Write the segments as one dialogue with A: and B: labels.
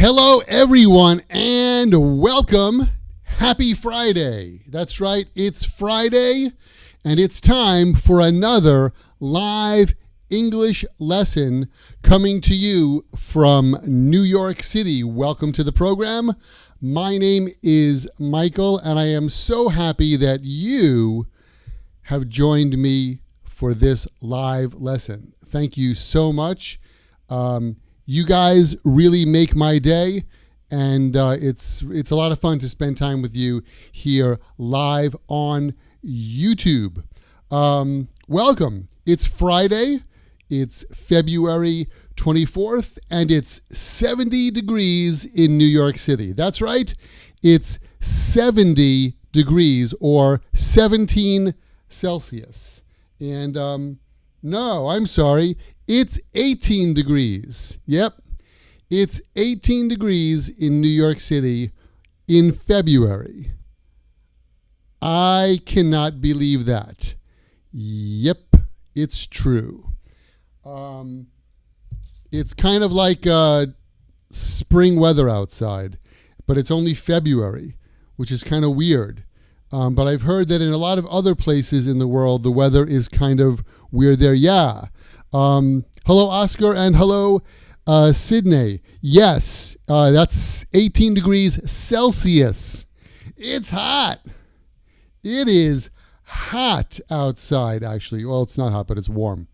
A: Hello, everyone, and welcome. Happy Friday. That's right, it's Friday, and it's time for another live English lesson coming to you from New York City. Welcome to the program. My name is Michael, and I am so happy that you have joined me for this live lesson. Thank you so much. You guys really make my day, and it's a lot of fun to spend time with you here live on YouTube. Welcome. It's Friday. It's February 24th, and it's 70 degrees in New York City. That's right. It's 70 degrees or 17 Celsius. And no, I'm sorry. It's 18 degrees. Yep. It's 18 degrees in New York City in February. I cannot believe that. Yep, it's true. It's kind of like spring weather outside, but it's only February, which is kind of weird. But I've heard that in a lot of other places in the world, the weather is kind of weird there. Yeah. Hello, Oscar, and hello, Sydney. Yes, that's 18 degrees Celsius. It's hot. It is hot outside, actually. Well, it's not hot, but it's warm.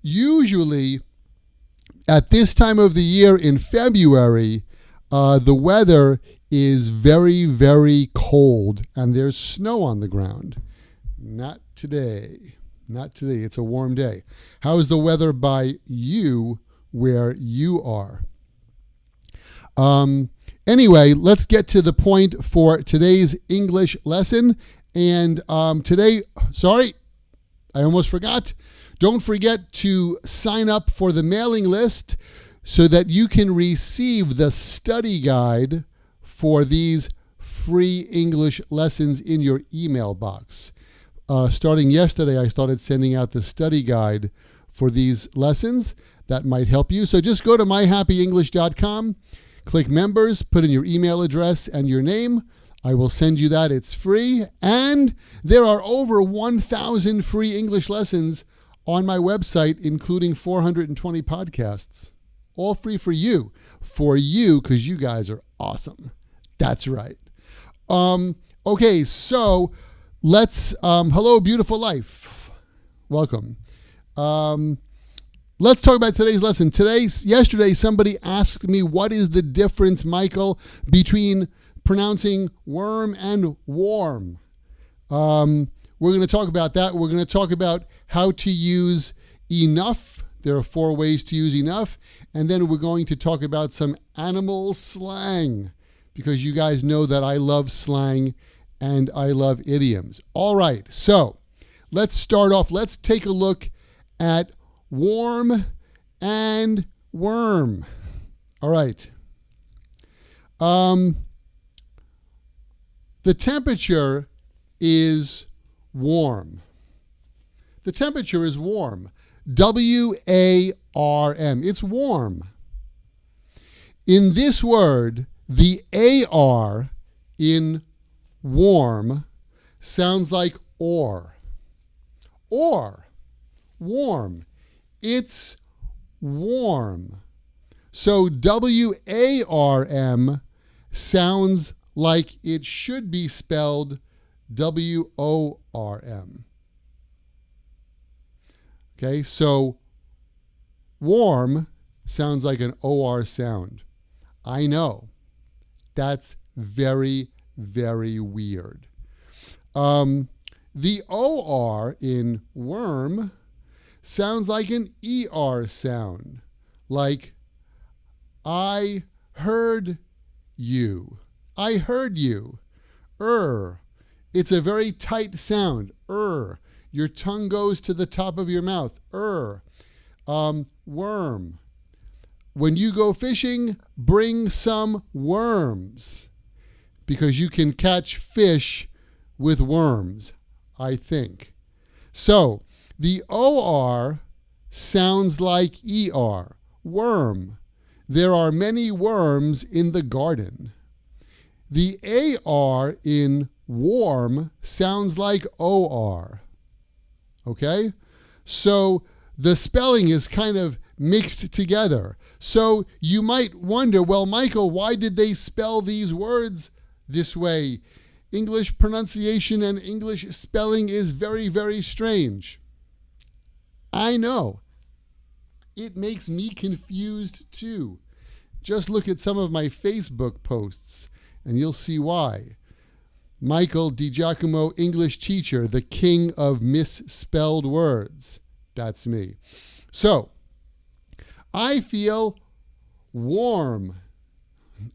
A: Usually, at this time of the year in February, the weather is very, very cold, and there's snow on the ground. Not today. Not today. It's a warm day. How is the weather by you where you are? Anyway, let's get to the point for today's English lesson. And today, sorry, I almost forgot. Don't forget to sign up for the mailing list so that you can receive the study guide for these free English lessons in your email box. Starting yesterday, I started sending out the study guide for these lessons. That might help you. So just go to myhappyenglish.com, click members, put in your email address and your name. I will send you that. It's free. And there are over 1,000 free English lessons on my website, including 420 podcasts. All free for you. For you, because you guys are awesome. That's right. Okay, so let's, hello, beautiful life. Welcome. Let's talk about today's lesson. Yesterday, somebody asked me, what is the difference, Michael, between pronouncing worm and warm? We're going to talk about that. We're going to talk about how to use enough. There are 4 ways to use enough. And then we're going to talk about some animal slang, because you guys know that I love slang and I love idioms. All right, so let's start off. Let's take a look at warm and worm. All right. The temperature is warm. The temperature is warm. W-A-R-M. It's warm. In this word, the A-R in warm sounds like or. Or. Warm. It's warm. So W-A-R-M sounds like it should be spelled W-O-R-M. Okay, so warm sounds like an O-R sound. I know. That's very, very weird. The O-R in worm sounds like an E-R sound, like I heard you. I heard you. It's a very tight sound. Your tongue goes to the top of your mouth. Worm. When you go fishing, bring some worms, because you can catch fish with worms, I think. So the O-R sounds like E-R, worm. There are many worms in the garden. The AR in warm sounds like OR. Okay? So the spelling is kind of mixed together. So you might wonder, well, Michael, why did they spell these words this way? English pronunciation and English spelling is very, very strange. I know. It makes me confused too. Just look at some of my Facebook posts and you'll see why. Michael DiGiacomo, English teacher, the king of misspelled words. That's me. So, I feel warm.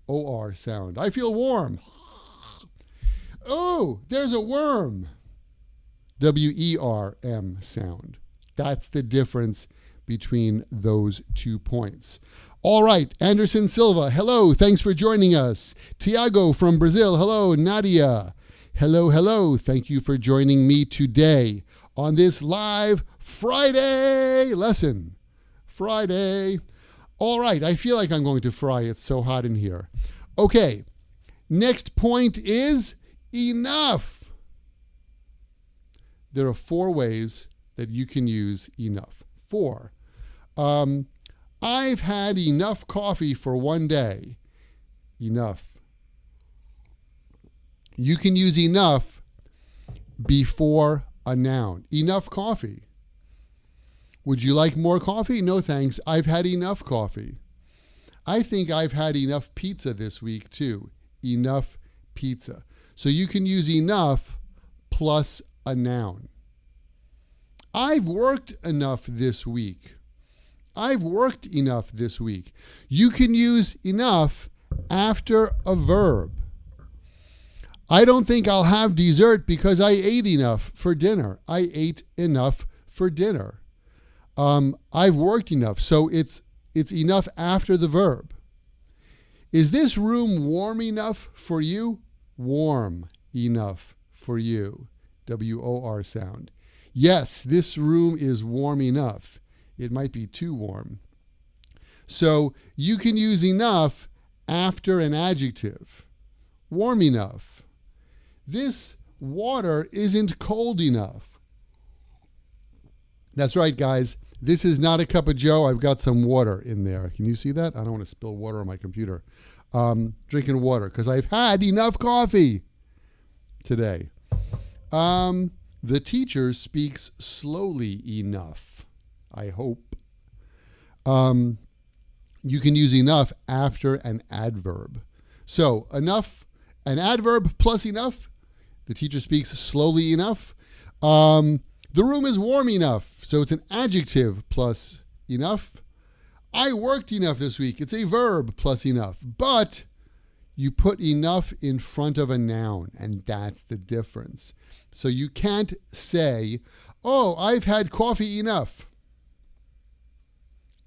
A: OR sound. I feel warm. Oh, there's a worm. WERM sound. That's the difference between those 2 points. All right, Anderson Silva, hello, thanks for joining us. Tiago from Brazil, hello. Nadia, hello, hello. Thank you for joining me today on this live Friday lesson. Friday. All right, I feel like I'm going to fry. It's so hot in here. Okay, next point is enough. There are 4 ways that you can use enough. 4. I've had enough coffee for one day. Enough. You can use enough before a noun. Enough coffee. Would you like more coffee? No thanks. I've had enough coffee. I think I've had enough pizza this week too. Enough pizza. So you can use enough plus a noun. I've worked enough this week. I've worked enough this week. You can use enough after a verb. I don't think I'll have dessert because I ate enough for dinner. I ate enough for dinner. I've worked enough. So it's enough after the verb. Is this room warm enough for you? Warm enough for you. WOR sound. Yes, this room is warm enough. It might be too warm. So you can use enough after an adjective. Warm enough. This water isn't cold enough. That's right, guys. This is not a cup of joe. I've got some water in there. Can you see that? I don't want to spill water on my computer. Drinking water because I've had enough coffee today. The teacher speaks slowly enough, I hope. You can use enough after an adverb. So enough, an adverb plus enough. The teacher speaks slowly enough. The room is warm enough. So it's an adjective plus enough. I worked enough this week. It's a verb plus enough. But you put enough in front of a noun, and that's the difference. So you can't say, oh, I've had coffee enough.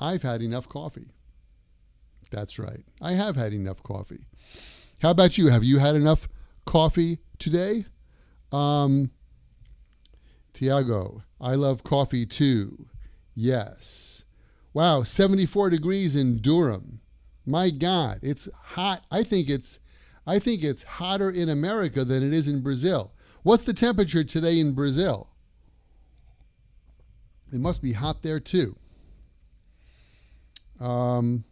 A: I've had enough coffee. That's right. I have had enough coffee. How about you? Have you had enough coffee today? Tiago, I love coffee too. Yes. Wow, 74 degrees in Durham. My God, it's hot. I think it's hotter in America than it is in Brazil. What's the temperature today in Brazil? It must be hot there too. Nadia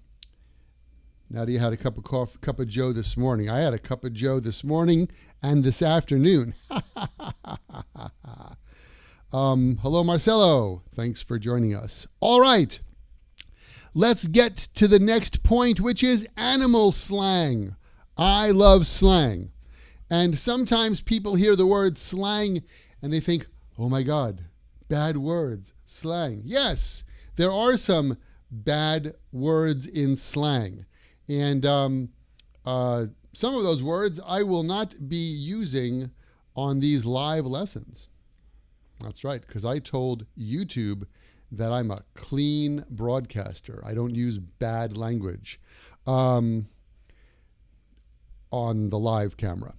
A: had a cup of joe this morning. I had a cup of joe this morning and this afternoon. Hello, Marcelo. Thanks for joining us. All right. Let's get to the next point, which is animal slang. I love slang. And sometimes people hear the word slang and they think, oh my God, bad words, slang. Yes, there are some bad words in slang. And some of those words I will not be using on these live lessons. That's right, because I told YouTube that I'm a clean broadcaster. I don't use bad language on the live camera.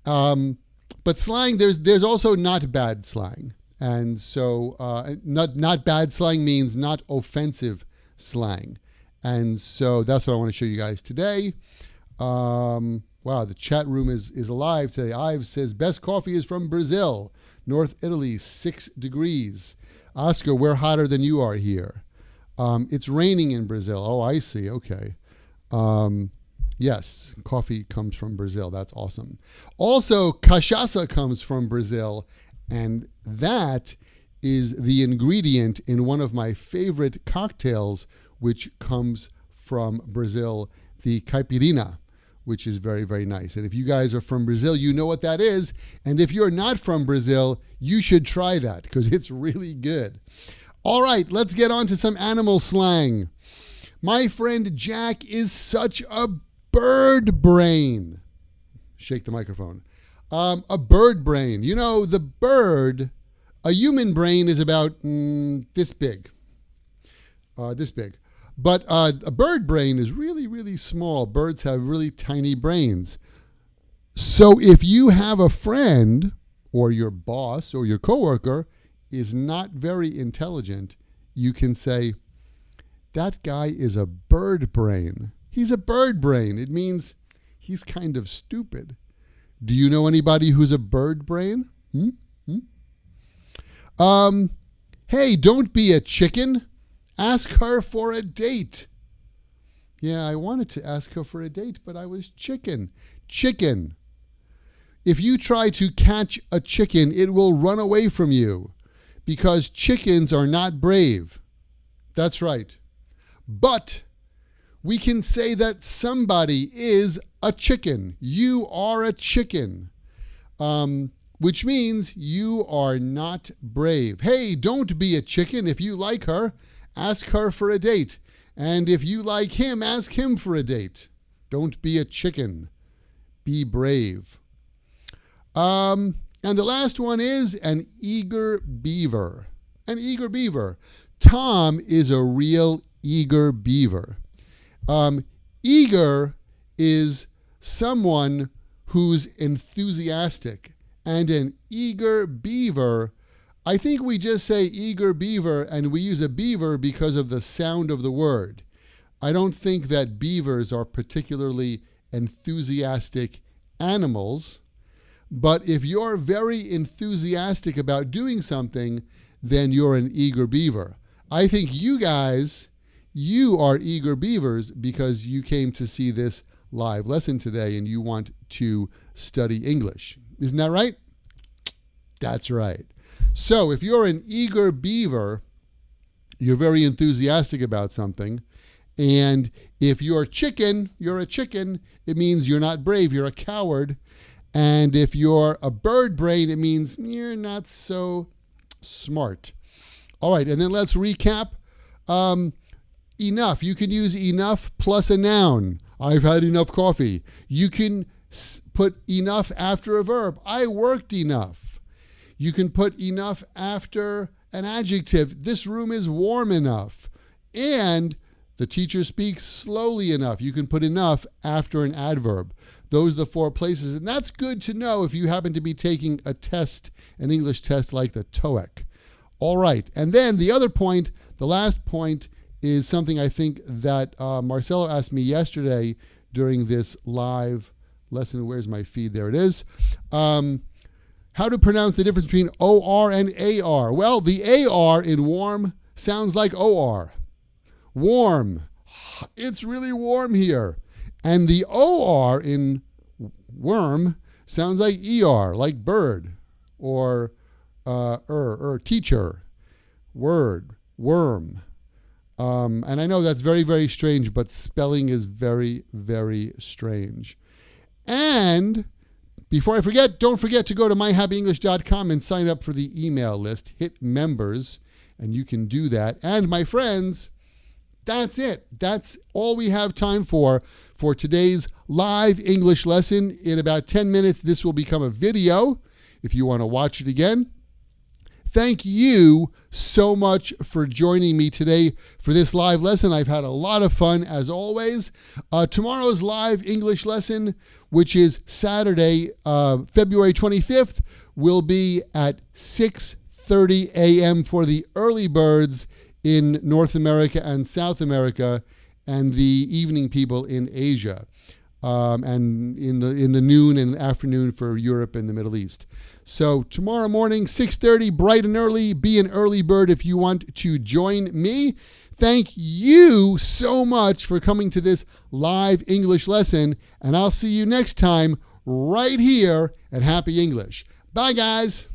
A: But slang, there's also not bad slang. And so not bad slang means not offensive slang. And so that's what I want to show you guys today. Wow, the chat room is alive today. Ives says, best coffee is from Brazil, North Italy, 6 degrees. Oscar, we're hotter than you are here. It's raining in Brazil. Oh, I see. Okay. Yes, coffee comes from Brazil. That's awesome. Also, cachaça comes from Brazil, and that is the ingredient in one of my favorite cocktails, which comes from Brazil, the caipirinha, which is very, very nice. And if you guys are from Brazil, you know what that is. And if you're not from Brazil, you should try that because it's really good. All right, let's get on to some animal slang. My friend Jack is such a bird brain. Shake the microphone. A bird brain. You know, the bird, a human brain is about this big. This big. But a bird brain is really, really small. Birds have really tiny brains. So if you have a friend or your boss or your coworker is not very intelligent, you can say, that guy is a bird brain. He's a bird brain. It means he's kind of stupid. Do you know anybody who's a bird brain? Hey, don't be a chicken. Ask her for a date. Yeah, I wanted to ask her for a date, but I was chicken. Chicken. If you try to catch a chicken, it will run away from you because chickens are not brave. That's right. But we can say that somebody is a chicken. You are a chicken, which means you are not brave. Hey, don't be a chicken. If you like her, ask her for a date. And if you like him, ask him for a date. Don't be a chicken. Be brave. And the last one is an eager beaver. An eager beaver. Tom is a real eager beaver. Eager is someone who's enthusiastic. And an eager beaver, I think we just say eager beaver and we use a beaver because of the sound of the word. I don't think that beavers are particularly enthusiastic animals, but if you're very enthusiastic about doing something, then you're an eager beaver. I think you guys, you are eager beavers because you came to see this live lesson today and you want to study English. Isn't that right? That's right. So if you're an eager beaver, you're very enthusiastic about something. And if you're chicken, you're a chicken, it means you're not brave, you're a coward. And if you're a bird brain, it means you're not so smart. All right, and then let's recap. Enough. You can use enough plus a noun. I've had enough coffee. You can put enough after a verb. I worked enough. You can put enough after an adjective. This room is warm enough. And the teacher speaks slowly enough. You can put enough after an adverb. Those are the 4 places. And that's good to know if you happen to be taking a test, an English test like the TOEIC. All right. And then the other point, the last point, is something I think that Marcelo asked me yesterday during this live lesson. Where's my feed? There it is. How to pronounce the difference between OR and AR. Well, the AR in warm sounds like OR. Warm. It's really warm here. And the OR in worm sounds like ER, like bird, or teacher, word, worm. And I know that's very, very strange, but spelling is very, very strange. And before I forget, don't forget to go to myhappyenglish.com and sign up for the email list. Hit members, and you can do that. And my friends, that's it. That's all we have time for today's live English lesson. In about 10 minutes, this will become a video if you want to watch it again. Thank you so much for joining me today for this live lesson. I've had a lot of fun, as always. Tomorrow's live English lesson, which is Saturday, February 25th, will be at 6:30 a.m. for the early birds in North America and South America. and the evening people in Asia, and in the noon and afternoon for Europe and the Middle East. So tomorrow morning, 6:30, bright and early. Be an early bird if you want to join me. Thank you so much for coming to this live English lesson, and I'll see you next time right here at Happy English. Bye, guys.